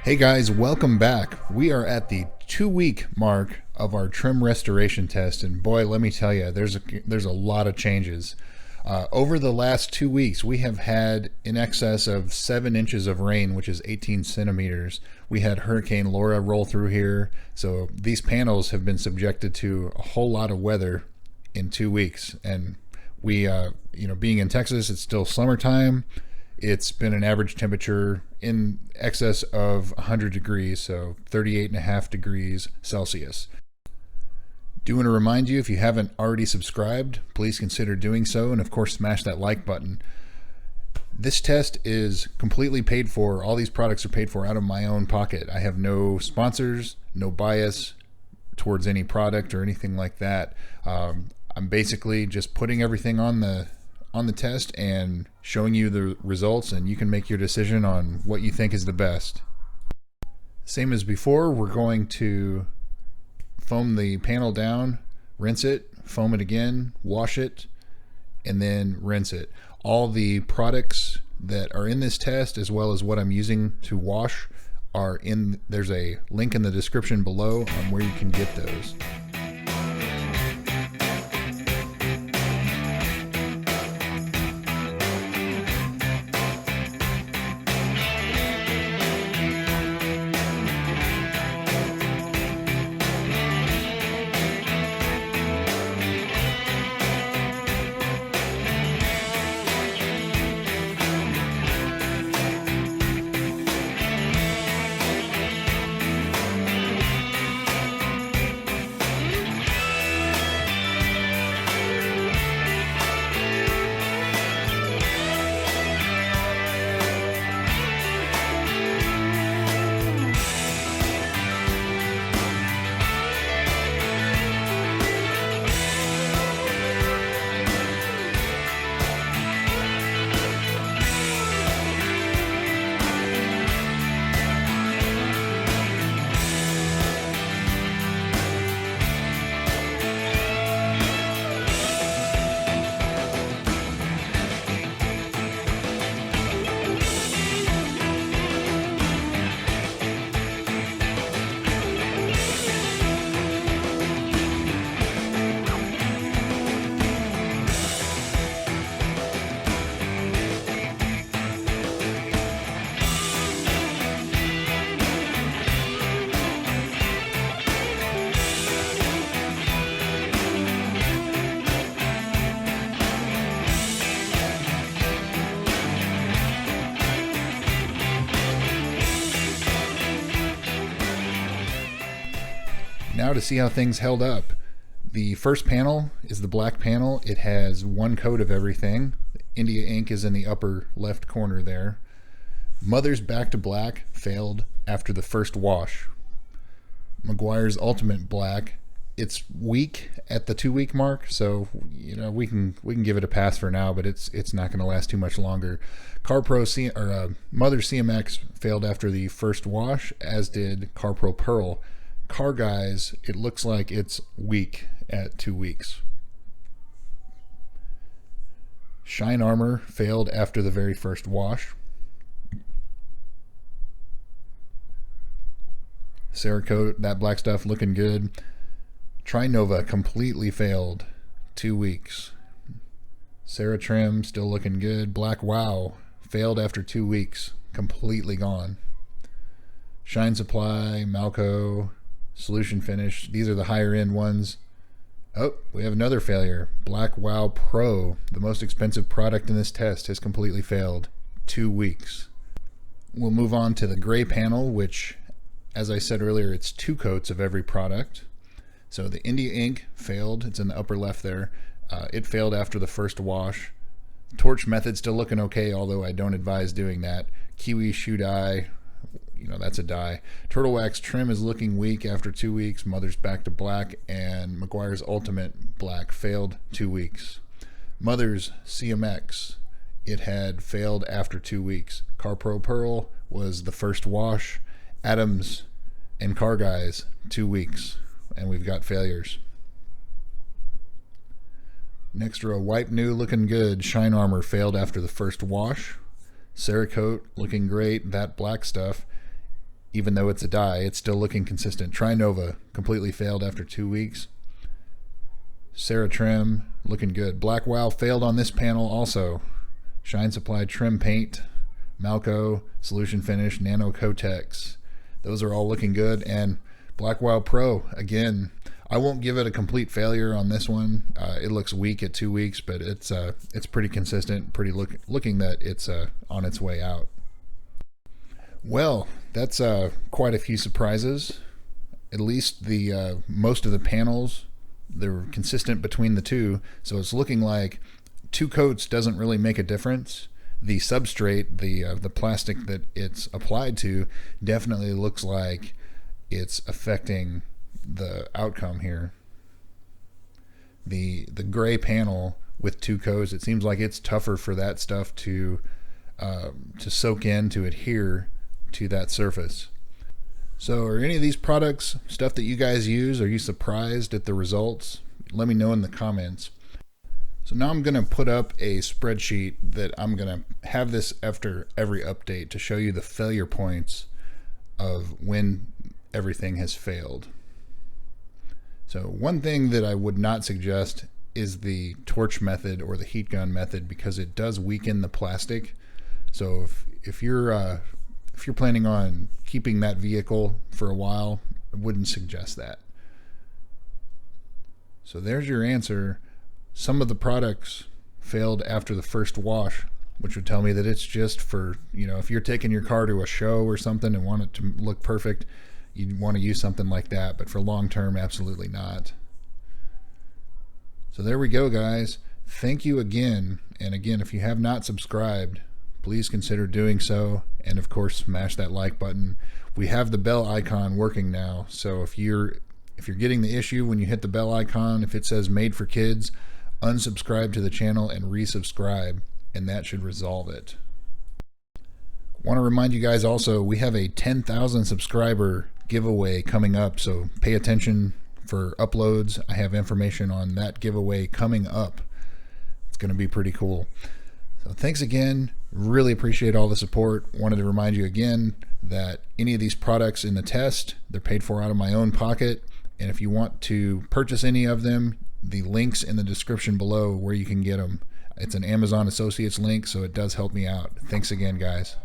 Hey guys, welcome back. We are at the 2-week mark of our trim restoration test, and boy, let me tell you, there's a lot of changes. Over the last 2 weeks, we have had in excess of 7 inches of rain, which is 18 centimeters. We had Hurricane Laura roll through here, so these panels have been subjected to a whole lot of weather in 2 weeks. And we, being in Texas, it's still summertime. It's been an average temperature in excess of 100 degrees, so 38.5 degrees Celsius. Do want to remind you, if you haven't already subscribed, please consider doing so, and of course smash that like button. This test is completely paid for. All these products are paid for out of my own pocket. I have no sponsors, no bias towards any product or anything like that. I'm basically just putting everything on the test and showing you the results, and you can make your decision on what you think is the best. Same as before, we're going to foam the panel down, rinse it, foam it again, wash it, and then rinse it. All the products that are in this test, as well as what I'm using to wash, are in. There's a link in the description below on where you can get those. Now to see how things held up. The first panel is the black panel. It has one coat of everything. India ink is in the upper left corner there. Mother's Back to Black failed after the first wash. Meguiars Ultimate Black, it's weak at the 2-week mark, so we can give it a pass for now, but it's not going to last too much longer. Mother CMX failed after the first wash, as did Carpro Perl. CarGuys, it looks like it's weak at 2 weeks. Shine Armor failed after the very first wash. Cerakote, that black stuff looking good. TriNova completely failed, 2 weeks. CeraTrim still looking good. Blackwow failed after 2 weeks, completely gone. Shine Supply, Malco, Solution Finish, these are the higher end ones. Oh, we have another failure. Blackwow Pro, the most expensive product in this test, has completely failed, 2 weeks. We'll move on to the gray panel, which, as I said earlier, it's 2 coats of every product. So the India ink failed, it's in the upper left there. It failed after the first wash. Torch method still looking okay, although I don't advise doing that. Kiwi Shoe Dye, that's a dye. Turtle Wax Trim is looking weak after 2 weeks. Mother's Back to Black and Meguiars Ultimate Black failed 2 weeks. Mother's CMX, it had failed after 2 weeks. Carpro Perl was the first wash. Adams and CarGuys, 2 weeks, and we've got failures. Next row, Wipe New looking good. Shine Armor failed after the first wash. Cerakote looking great. That black stuff. even though it's a dye, it's still looking consistent. TriNova completely failed after 2 weeks. CeraTrim looking good. Blackwow failed on this panel also. Shine Supply Trim Paint, Malco, Solution Finish, NanoCoatex. Those are all looking good. And Blackwow Pro, again, I won't give it a complete failure on this one. It looks weak at 2 weeks, but it's pretty consistent, pretty looking that it's on its way out. Well, that's quite a few surprises. At least the most of the panels, they're consistent between the two, so it's looking like 2 coats doesn't really make a difference. The substrate, the plastic that it's applied to, definitely looks like it's affecting the outcome here. The gray panel with 2 coats, it seems like it's tougher for that stuff to soak in, to adhere to that surface. So are any of these products stuff that you guys use? Are you surprised at the results? Let me know in the comments. So now I'm going to put up a spreadsheet that I'm going to have this after every update to show you the failure points of when everything has failed. So one thing that I would not suggest is the torch method or the heat gun method, because it does weaken the plastic. So if you're planning on keeping that vehicle for a while, I wouldn't suggest that. So there's your answer. Some of the products failed after the first wash, which would tell me that it's just for, if you're taking your car to a show or something and want it to look perfect, you'd want to use something like that, but for long term, absolutely not. So there we go, guys. Thank you again. And again, if you have not subscribed, please consider doing so. And of course, smash that like button. We have the bell icon working now. So if you're getting the issue when you hit the bell icon, if it says made for kids, unsubscribe to the channel and resubscribe, and that should resolve it. Want to remind you guys also, we have a 10,000 subscriber giveaway coming up, so pay attention for uploads. I have information on that giveaway coming up. It's going to be pretty cool. So thanks again. Really appreciate all the support. Wanted to remind you again that any of these products in the test, they're paid for out of my own pocket. And if you want to purchase any of them, the links in the description below where you can get them. It's an Amazon Associates link, so it does help me out. Thanks again, guys.